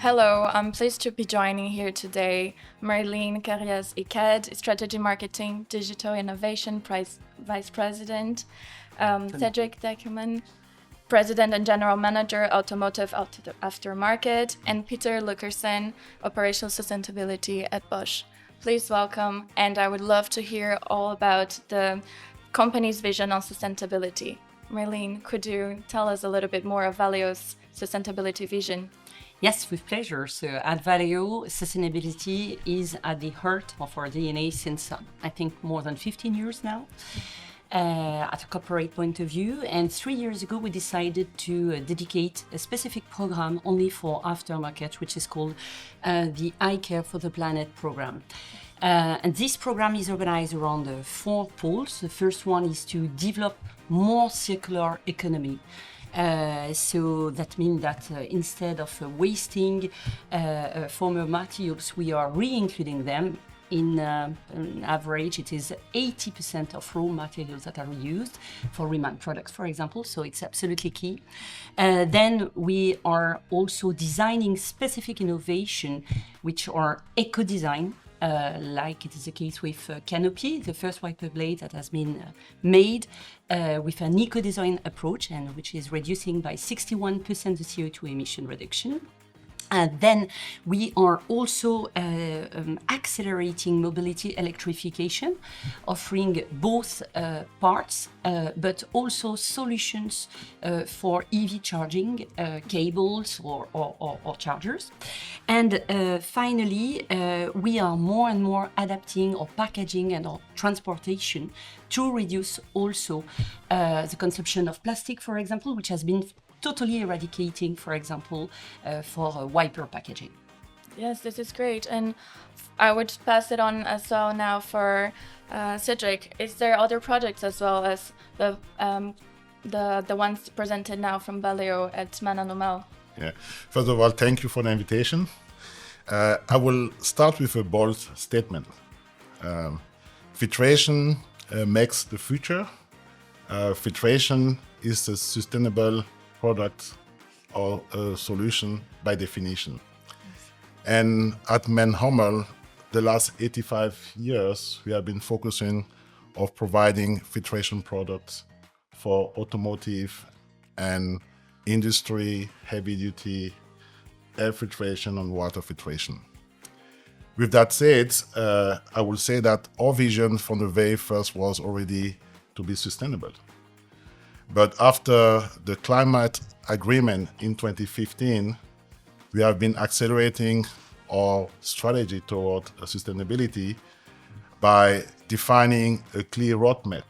Hello, I'm pleased to be joining here today Marlène Carrias Iked, Strategy Marketing, Digital Innovation Vice President, Cedric Dackam, President and General Manager, Automotive Aftermarket, and Peter Lukassen, Operational Sustainability at Bosch. Please welcome, and I would love to hear all about the company's vision on sustainability. Marlène, could you tell us a little bit more of Valeo's sustainability vision? Yes, with pleasure. So at Valeo, sustainability is at the heart of our DNA since I think more than 15 years now. At a corporate point of view, and 3 years ago we decided to dedicate a specific program only for aftermarket, which is called the I Care for the Planet program. And this program is organized around 4 poles. The first one is to develop more circular economy. So that means that instead of wasting former materials, we are re-including them. In on average, it is 80% of raw materials that are reused for reman products, for example, so it's absolutely key. Then we are also designing specific innovation which are eco-design, like it is the case with Canopy, the first wiper blade that has been made with an eco-design approach and which is reducing by 61% the CO2 emission reduction. Then we are also accelerating mobility electrification, offering both parts but also solutions for EV charging, cables or chargers. And finally, we are more and more adapting our packaging and our transportation to reduce also the consumption of plastic, for example, which has been totally eradicating, for example, for wiper packaging. Yes, this is great. And I would pass it on as well now for Cedric. Is there other projects as well as the ones presented now from Valeo at Mananomel? Yeah. First of all, thank you for the invitation. I will start with a bold statement. Filtration makes the future. Filtration is a sustainable product or a solution by definition. And at Manhommel, the last 85 years, we have been focusing on providing filtration products for automotive and industry, heavy duty, air filtration and water filtration. With that said, I will say that our vision from the very first was already to be sustainable. But after the climate agreement in 2015, we have been accelerating our strategy toward sustainability by defining a clear roadmap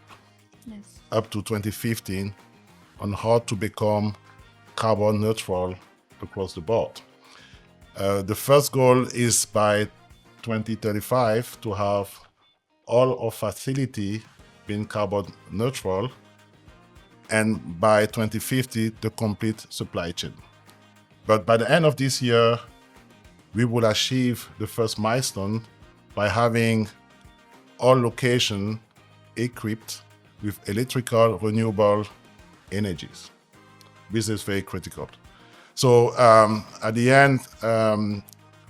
up to 2015 on how to become carbon neutral across the board. The first goal is by 2035 to have all our facility being carbon neutral, and by 2050, the complete supply chain. But by the end of this year, we will achieve the first milestone by having all locations equipped with electrical renewable energies. This is very critical. So at the end,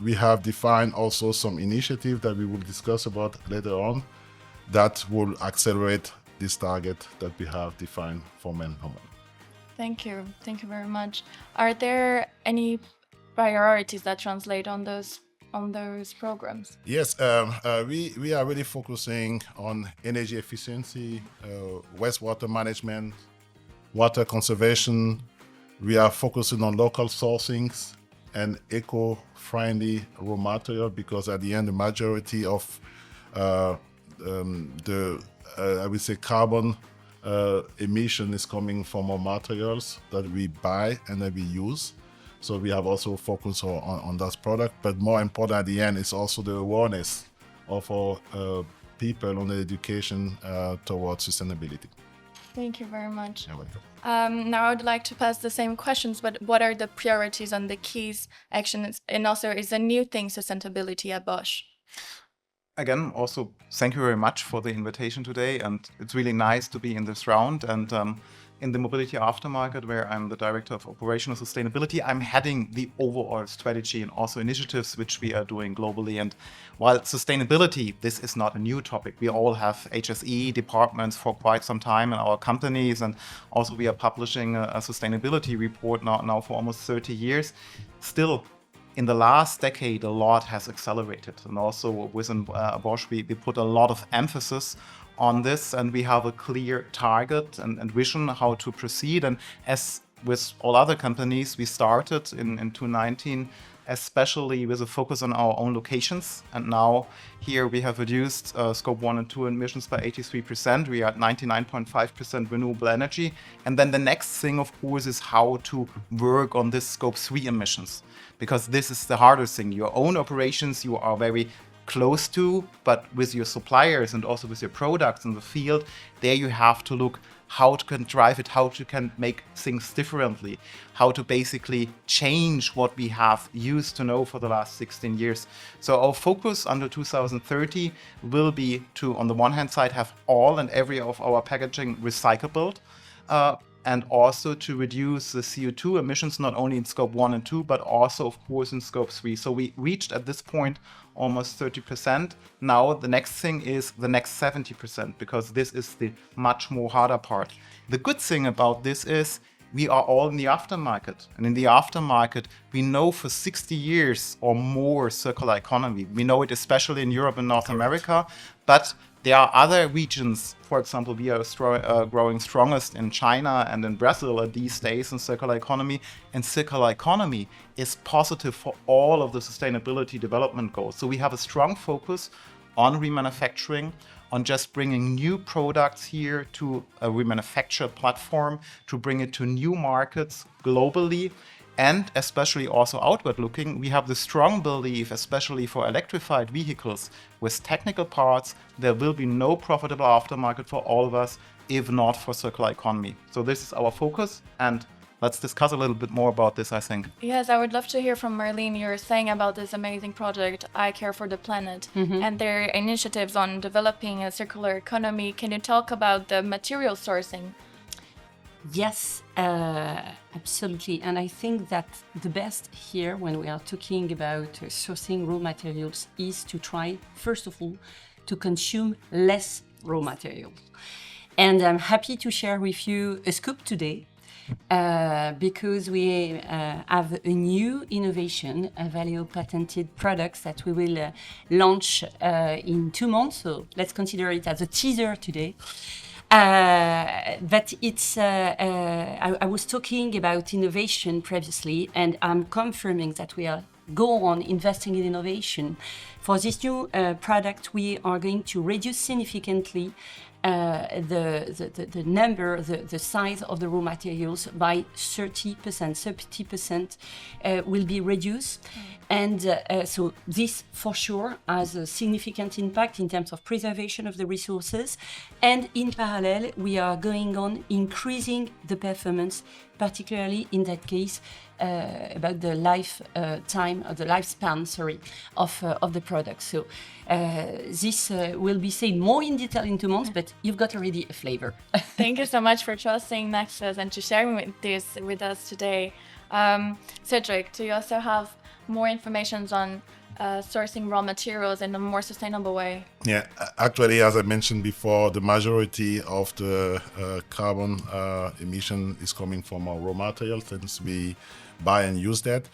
we have defined also some initiatives that we will discuss about later on that will accelerate this target that we have defined for Manhommel. Thank you very much. Are there any priorities that translate on those programs? Yes, we are really focusing on energy efficiency, wastewater management, water conservation. We are focusing on local sourcings and eco-friendly raw material because at the end, the majority of I would say carbon emission is coming from our materials that we buy and that we use. So we have also focused on that product. But more important at the end is also the awareness of our people on the education towards sustainability. Thank you very much. You're welcome. Now I would like to pass the same questions, but what are the priorities and the keys, actions, and also is a new thing sustainability at Bosch? Again, also thank you very much for the invitation today, and it's really nice to be in this round. And in the mobility aftermarket, where I'm the director of operational sustainability. I'm heading the overall strategy and also initiatives which we are doing globally. And while sustainability, this is not a new topic. We all have HSE departments for quite some time in our companies, and also we are publishing a sustainability report now for almost 30 years. Still, in the last decade, a lot has accelerated, and also within Bosch, we put a lot of emphasis on this, and we have a clear target and vision how to proceed. And as with all other companies, we started in 2019, especially with a focus on our own locations. And now here we have reduced scope 1 and 2 emissions by 83%. We are at 99.5% renewable energy. And then the next thing, of course, is how to work on this scope 3 emissions, because this is the hardest thing. Your own operations, you are very close to, but with your suppliers and also with your products in the field, there you have to look how to can drive it, how to can make things differently, how to basically change what we have used to know for the last 16 years. So our focus under 2030 will be to, on the one hand side, have all and every of our packaging recyclable, and also to reduce the CO2 emissions, not only in scope 1 and 2, but also, of course, in scope 3. So we reached at this point almost 30%. Now the next thing is the next 70%, because this is the much more harder part. The good thing about this is we are all in the aftermarket. And in the aftermarket, we know for 60 years or more circular economy. We know it especially in Europe and North America, but there are other regions. For example, we are growing strongest in China and in Brazil these days in circular economy. And circular economy is positive for all of the sustainability development goals. So we have a strong focus on remanufacturing, on just bringing new products here to a remanufactured platform, to bring it to new markets globally. And especially also outward looking, we have the strong belief, especially for electrified vehicles with technical parts, there will be no profitable aftermarket for all of us, if not for circular economy. So this is our focus, and let's discuss a little bit more about this, I think. Yes, I would love to hear from Marlène. You're saying about this amazing project, I Care for the Planet, and their initiatives on developing a circular economy. Can you talk about the material sourcing? Yes, absolutely. And I think that the best here when we are talking about sourcing raw materials is to try, first of all, to consume less raw materials. And I'm happy to share with you a scoop today because we have a new innovation, a Valeo patented products that we will launch in 2 months. So let's consider it as a teaser today. But it's, I was talking about innovation previously, and I'm confirming that we are go on investing in innovation. For this new product, we are going to reduce significantly the number, the size of the raw materials by 30%. 30% will be reduced. And so this for sure has a significant impact in terms of preservation of the resources. And in parallel, we are going on increasing the performance, particularly in that case, about the lifespan, of the product. So this will be said more in detail in 2 months, but you've got already a flavor. Thank you so much for trusting Nexus and to sharing this with us today. Cedric, do you also have more information on sourcing raw materials in a more sustainable way? Yeah, actually, as I mentioned before, the majority of the carbon emission is coming from our raw materials, since we buy and use that.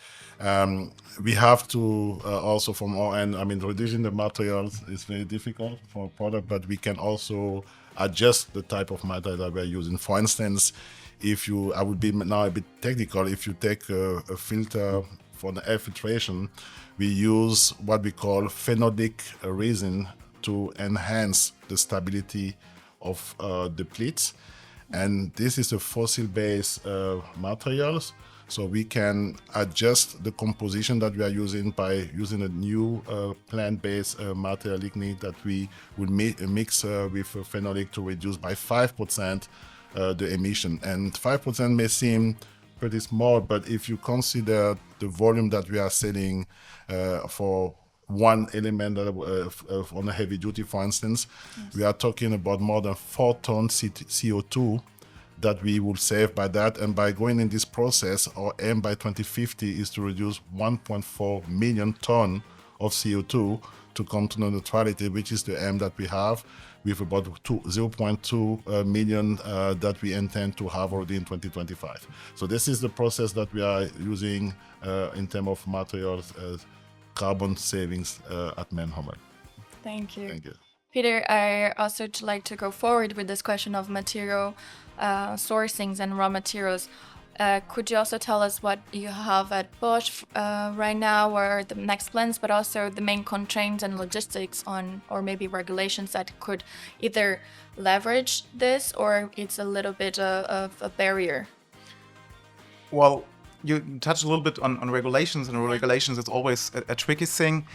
We have to also from our end, I mean, reducing the materials is very difficult for a product, but we can also adjust the type of material that we're using. For instance, if you, I would be now a bit technical, if you take a filter for the air filtration, we use what we call phenolic resin to enhance the stability of the plates. And this is a fossil-based materials, so we can adjust the composition that we are using by using a new plant-based material lignite that we would mix with phenolic to reduce by 5% the emission. And 5% may seem pretty small, but if you consider the volume that we are selling for one element on a heavy duty, for instance, we are talking about more than 4 tons CO2 that we will save by that. And by going in this process, our aim by 2050 is to reduce 1.4 million tons of CO2 to come to neutrality, which is the aim that we have, with about 0.2 million that we intend to have already in 2025. So this is the process that we are using in terms of materials carbon savings at Manhomer. Thank you. Thank you. Peter, I also like to go forward with this question of material sourcings and raw materials. Could you also tell us what you have at Bosch right now, or the next plans, but also the main constraints and logistics on, or maybe regulations that could either leverage this, or it's a little bit of a barrier? Well, you touched a little bit on regulations, and regulations is always a tricky thing.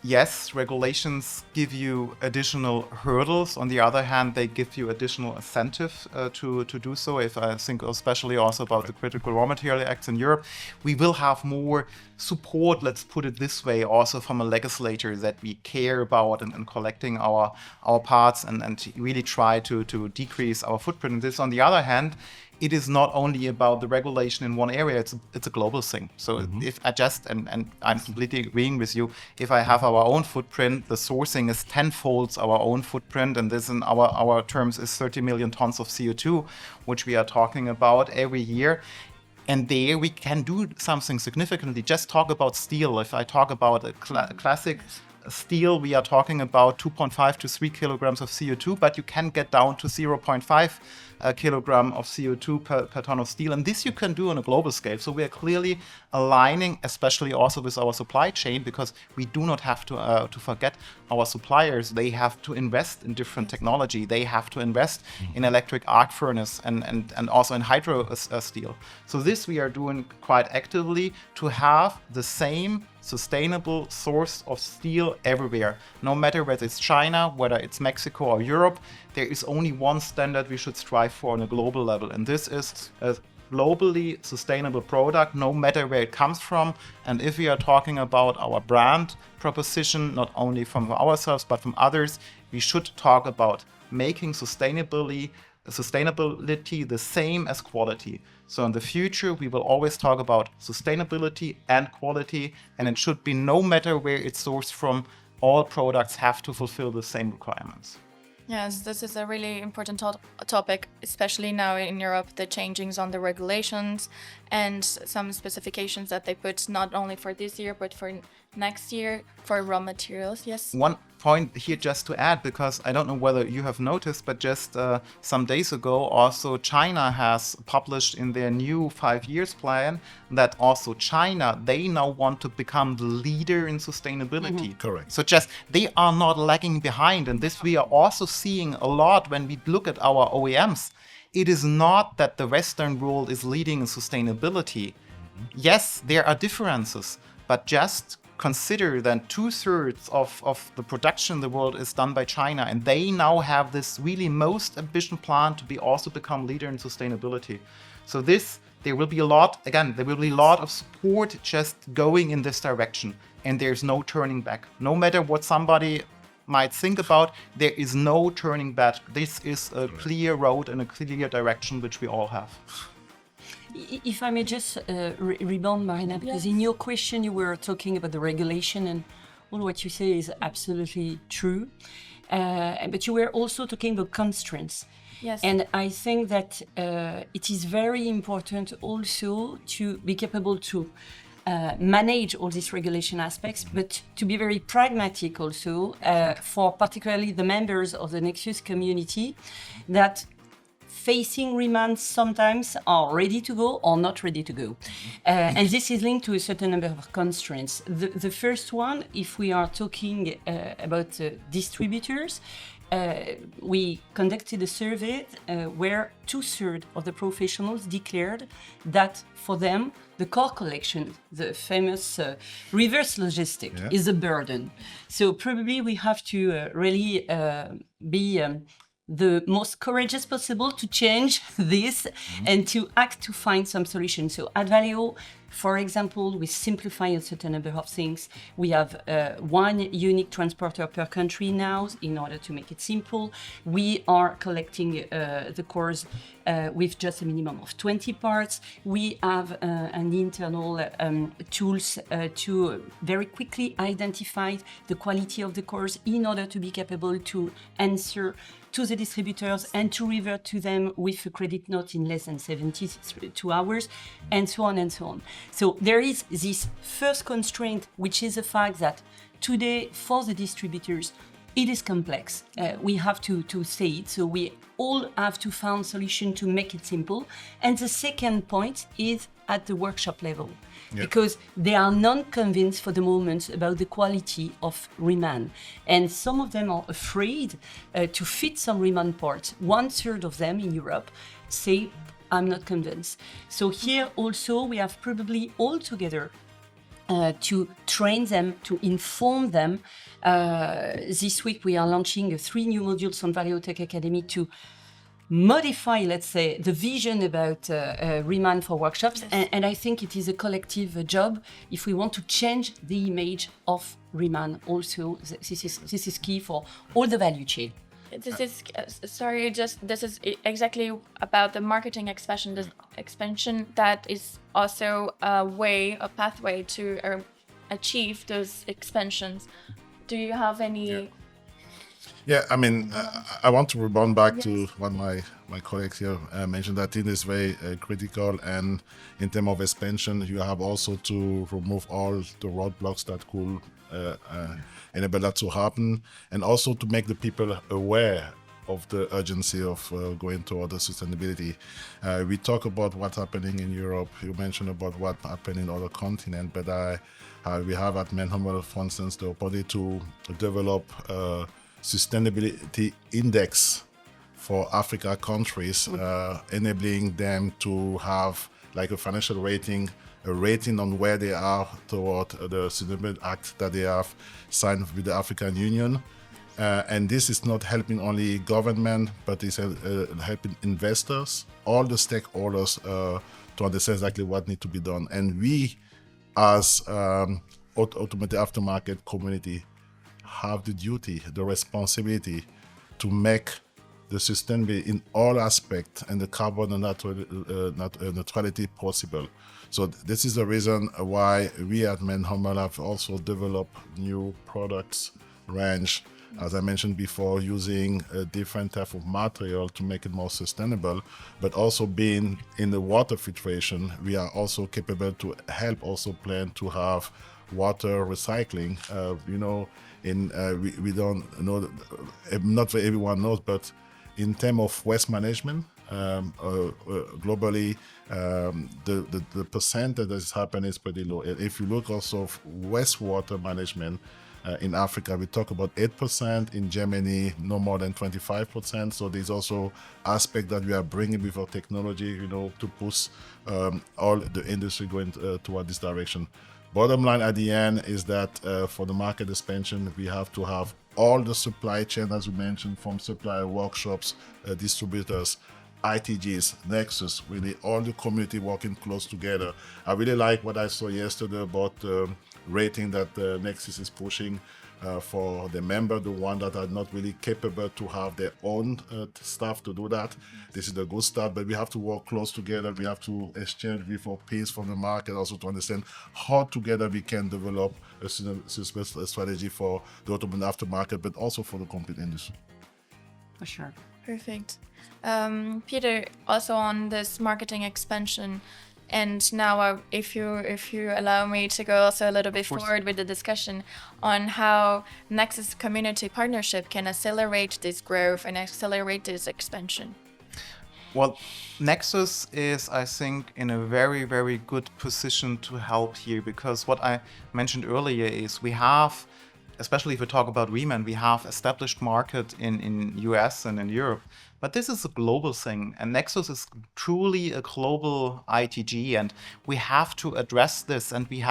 Yes, regulations give you additional hurdles. On the other hand, they give you additional incentive to do so. If I think especially also about the Critical Raw Material Acts in Europe, we will have more support, let's put it this way, also from a legislator that we care about and collecting our parts and really try to decrease our footprint. And this, on the other hand, it is not only about the regulation in one area, it's a global thing. So if I just, and I'm completely agreeing with you, if I have our own footprint, the sourcing is tenfold our own footprint, and this in our terms is 30 million tons of CO2, which we are talking about every year. And there we can do something significantly. Just talk about steel. If I talk about a classic steel, we are talking about 2.5 to 3 kilograms of CO2, but you can get down to 0.5 kilogram of CO2 per ton of steel. And this you can do on a global scale. So we are clearly aligning, especially also with our supply chain, because we do not have to forget our suppliers. They have to invest in different technology. They have to invest in electric arc furnace and also in hydro steel. So this we are doing quite actively to have the same sustainable source of steel everywhere. No matter whether it's China, whether it's Mexico or Europe, there is only one standard we should strive for on a global level, and this is a globally sustainable product, no matter where it comes from. And if we are talking about our brand proposition, not only from ourselves but from others, we should talk about making sustainability the same as quality. So in the future, we will always talk about sustainability and quality, and it should be no matter where it's sourced from, all products have to fulfill the same requirements. Yes, this is a really important topic, especially now in Europe, the changings on the regulations and some specifications that they put not only for this year, but for next year for raw materials. Yes. One point here just to add, because I don't know whether you have noticed, but just some days ago, also China has published in their new 5 years plan that also China, they now want to become the leader in sustainability. Correct. So just they are not lagging behind. And this we are also seeing a lot when we look at our OEMs. It is not that the Western world is leading in sustainability. Yes, there are differences, but just consider that 2/3 of the production in the world is done by China, and they now have this really most ambitious plan to become leader in sustainability. So there will be a lot of support just going in this direction, and there's no turning back. No matter what somebody might think about, there is no turning back. This is a clear road and a clear direction which we all have. If I may just rebound, Marina, because in your question you were talking about the regulation, and all what you say is absolutely true. But you were also talking about constraints. Yes. And I think that it is very important also to be capable to manage all these regulation aspects, but to be very pragmatic also for particularly the members of the NEXUS community that facing demands sometimes are ready to go or not ready to go. And this is linked to a certain number of constraints. The first one, if we are talking about distributors, we conducted a survey where 2/3 of the professionals declared that for them, the car collection, the famous reverse logistic, is a burden. So probably we have to really be the most courageous possible to change this and to act to find some solutions. So at Valeo, For example, we simplify a certain number of things. We have one unique transporter per country now in order to make it simple. We are collecting the cores with just a minimum of 20 parts. We have an internal tools to very quickly identify the quality of the cores in order to be capable to answer to the distributors and to revert to them with a credit note in less than 72 hours, and so on and so on. So there is this first constraint, which is the fact that today for the distributors, it is complex. We have to say it. So we all have to find solution to make it simple. And the second point is at the workshop level, because they are not convinced for the moment about the quality of reman. And some of them are afraid to fit some reman parts. 1/3 of them in Europe say, I'm not convinced. So here also we have probably all together to train them, to inform them. This week we are launching 3 new modules on Valeo Tech Academy to modify, let's say, the vision about reman for workshops. Yes. And I think it is a collective job if we want to change the image of reman. Also, this is key for all the value chain. This is this is exactly about the marketing expansion. The expansion that is also a pathway to achieve those expansions. Do you have any? Yeah, I mean, I want to rebound back to what my colleagues here mentioned, that it is very critical, and in terms of expansion, you have also to remove all the roadblocks that could enable that to happen, and also to make the people aware of the urgency of going toward the sustainability. We talk about what's happening in Europe. You mentioned about what happened in other continents, but we have at Manhumble, for instance, the opportunity to develop sustainability index for Africa countries, enabling them to have like a financial rating, a rating on where they are toward the Sustainability Act that they have signed with the African Union. And this is not helping only government, but it's helping investors, all the stakeholders to understand exactly what needs to be done. And we, as Automotive Aftermarket community, have the duty, the responsibility to make the sustainability in all aspects and the carbon neutrality possible. So this is the reason why we at Manhumble have also developed new products range, as I mentioned before, using a different type of material to make it more sustainable, but also being in the water filtration, we are also capable to help also plan to have water recycling. We don't know, not everyone knows, but in terms of waste management, globally, the percentage that is happening is pretty low. If you look also of wastewater management in Africa, we talk about 8%, in Germany, no more than 25%. So there's also aspect that we are bringing with our technology, to push all the industry going toward this direction. Bottom line at the end is that for the market expansion, we have to have all the supply chain, as we mentioned, from supplier workshops, distributors, ITGs, Nexus, really all the community working close together. I really like what I saw yesterday about the rating that Nexus is pushing for the member, the one that are not really capable to have their own staff to do that. This is a good start, but we have to work close together. We have to exchange with our peers from the market also to understand how together we can develop a strategy for the automotive aftermarket, but also for the complete industry. For sure. Perfect. Peter, also on this marketing expansion, and now if you allow me to go also a little bit forward with the discussion on how NEXUS community partnership can accelerate this growth and accelerate this expansion. Well, NEXUS is, I think, in a very, very good position to help here, because what I mentioned earlier is we have, especially if we talk about reman, we have established market in US and in Europe. But this is a global thing, and NEXUS is truly a global ITG, and we have to address this, and we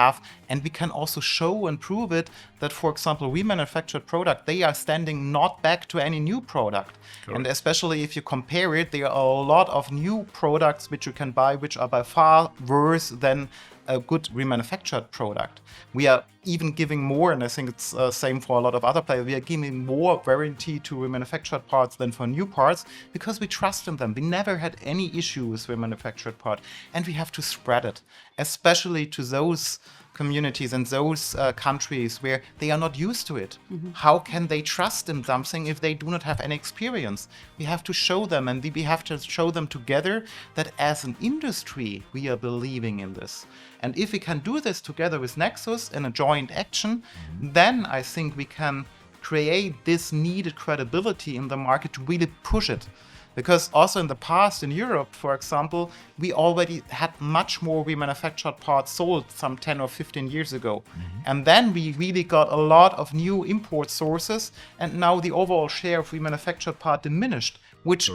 can also show and prove it that, for example, remanufactured product, they are standing not back to any new product. Correct. And especially if you compare it, there are a lot of new products which you can buy, which are by far worse than a good remanufactured product. We are even giving more, and I think it's same for a lot of other players, we are giving more warranty to remanufactured parts than for new parts because we trust in them. We never had any issue with remanufactured part, and we have to spread it, especially to those communities and those countries where they are not used to it. How can they trust in something if they do not have any experience? We have to show them, and we have to show them together that as an industry we are believing in this. And if we can do this together with NEXUS in a joint action, then I think we can create this needed credibility in the market to really push it. Because also in the past in Europe, for example, we already had much more remanufactured parts sold some 10 or 15 years ago. And then we really got a lot of new import sources, and now the overall share of remanufactured part diminished, which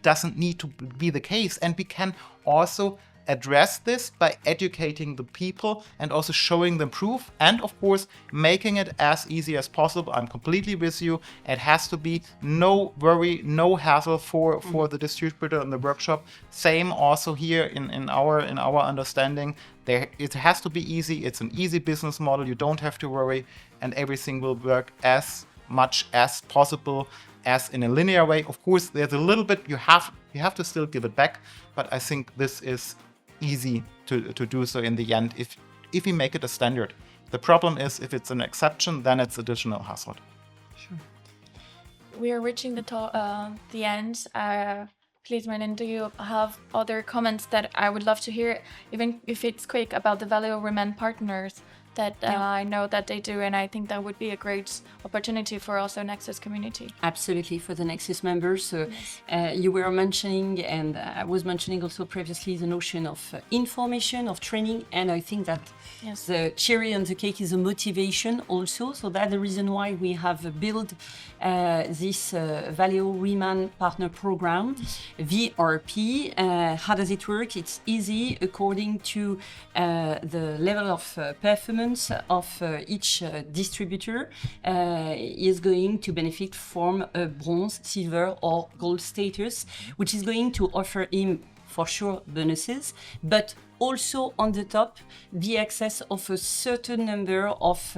doesn't need to be the case. And we can also address this by educating the people and also showing them proof, and of course making it as easy as possible. I'm completely with you. It has to be no worry, no hassle for the distributor in the workshop. Same also here in our understanding. It has to be easy. It's an easy business model. You don't have to worry, and everything will work as much as possible as in a linear way. Of course, there's a little bit you have to still give it back, but I think this is easy to do so in the end if we make it a standard. The problem is if it's an exception, then it's additional hassle. Sure. We are reaching the end. Please, Marlène, do you have other comments that I would love to hear, even if it's quick, about the Valeo Reman partners that I know that they do, and I think that would be a great opportunity for also NEXUS community. Absolutely, for the NEXUS members. So you were mentioning, and I was mentioning also previously, the notion of information, of training, and I think that the cherry on the cake is a motivation also. So that's the reason why we have built this Valeo Reman Partner Program, VRP. How does it work? It's easy according to the level of performance of each distributor is going to benefit from a bronze, silver or gold status, which is going to offer him for sure bonuses, but also on the top the access of a certain number of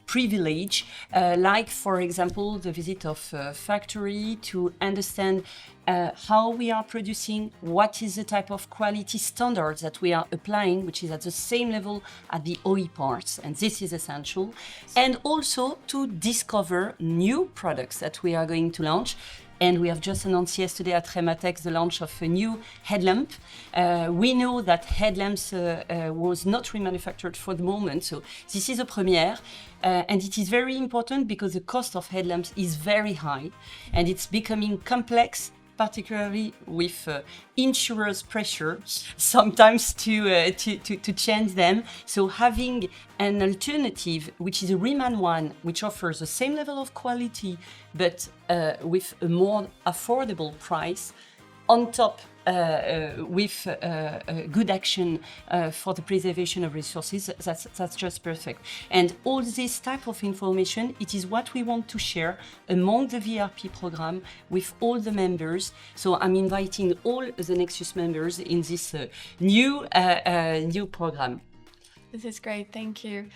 privilege, like for example the visit of a factory to understand how we are producing, what is the type of quality standards that we are applying, which is at the same level at the OE parts, and this is essential, and also to discover new products that we are going to launch. And we have just announced yesterday at Rematex the launch of a new headlamp. We know that headlamps was not remanufactured for the moment, so this is a premiere. And it is very important because the cost of headlamps is very high and it's becoming complex, particularly with insurers' pressure sometimes to change them. So having an alternative, which is a Reman one, which offers the same level of quality but with a more affordable price, on top with good action for the preservation of resources, that's just perfect. And all this type of information, it is what we want to share among the VRP program with all the members. So I'm inviting all the NEXUS members in this new program. This is great, thank you.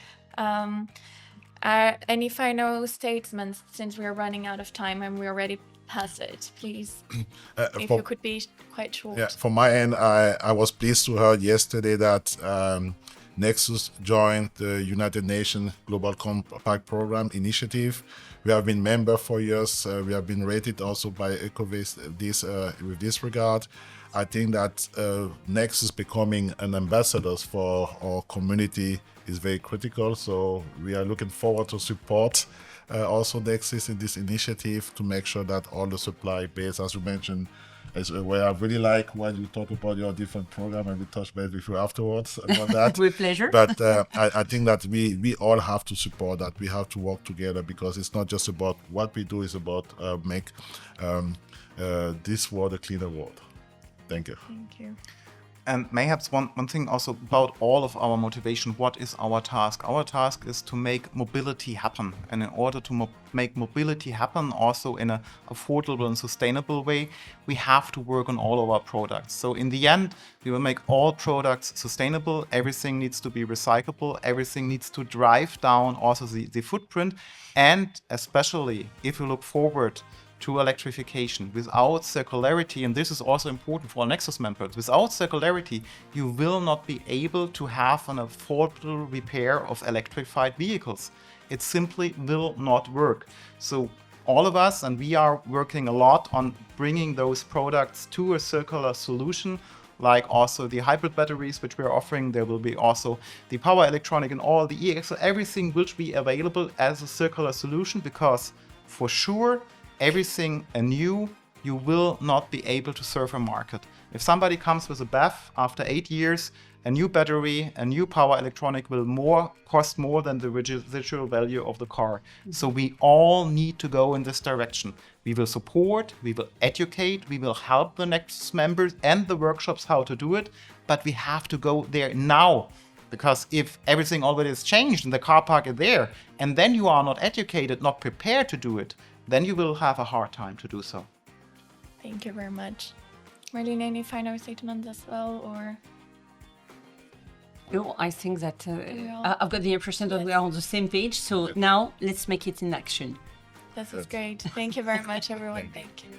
Any final statements, since we are running out of time and we already past it, please? If you could be quite short. Yeah, from my end, I was pleased to hear yesterday that NEXUS joined the United Nations Global Compact Program initiative. We have been member for years. We have been rated also by EcoVadis with this regard. I think that NEXUS becoming an ambassador for our community is very critical. So we are looking forward to support also NEXUS in this initiative to make sure that all the supply base, as you mentioned, is where I really like when you talk about your different program, and we touch base with you afterwards about that. With pleasure. But I think that we all have to support that. We have to work together because it's not just about what we do, it's about make this world a cleaner world. Thank you. Thank you. And mayhaps one thing also about all of our motivation, what is our task? Our task is to make mobility happen. And in order to make mobility happen also in an affordable and sustainable way, we have to work on all of our products. So in the end, we will make all products sustainable. Everything needs to be recyclable. Everything needs to drive down also the footprint. And especially if you look forward to electrification, without circularity, and this is also important for NEXUS members, without circularity, you will not be able to have an affordable repair of electrified vehicles. It simply will not work. So all of us, and we are working a lot on bringing those products to a circular solution, like also the hybrid batteries which we are offering. There will be also the power electronic and all the EX, everything will be available as a circular solution, because for sure, everything anew, you will not be able to serve a market. If somebody comes with a BEV after 8 years, a new battery, a new power electronic will cost more than the residual value of the car. So we all need to go in this direction. We will support, we will educate, we will help the NEXUS members and the workshops how to do it, but we have to go there now. Because if everything already is changed and the car park is there, and then you are not educated, not prepared to do it, then you will have a hard time to do so. Thank you very much. Marlene, any final statements as well, or? No, I think that all- I've got the impression that we are on the same page. So now let's make it in action. This is great. Thank you very much, everyone. Thank you.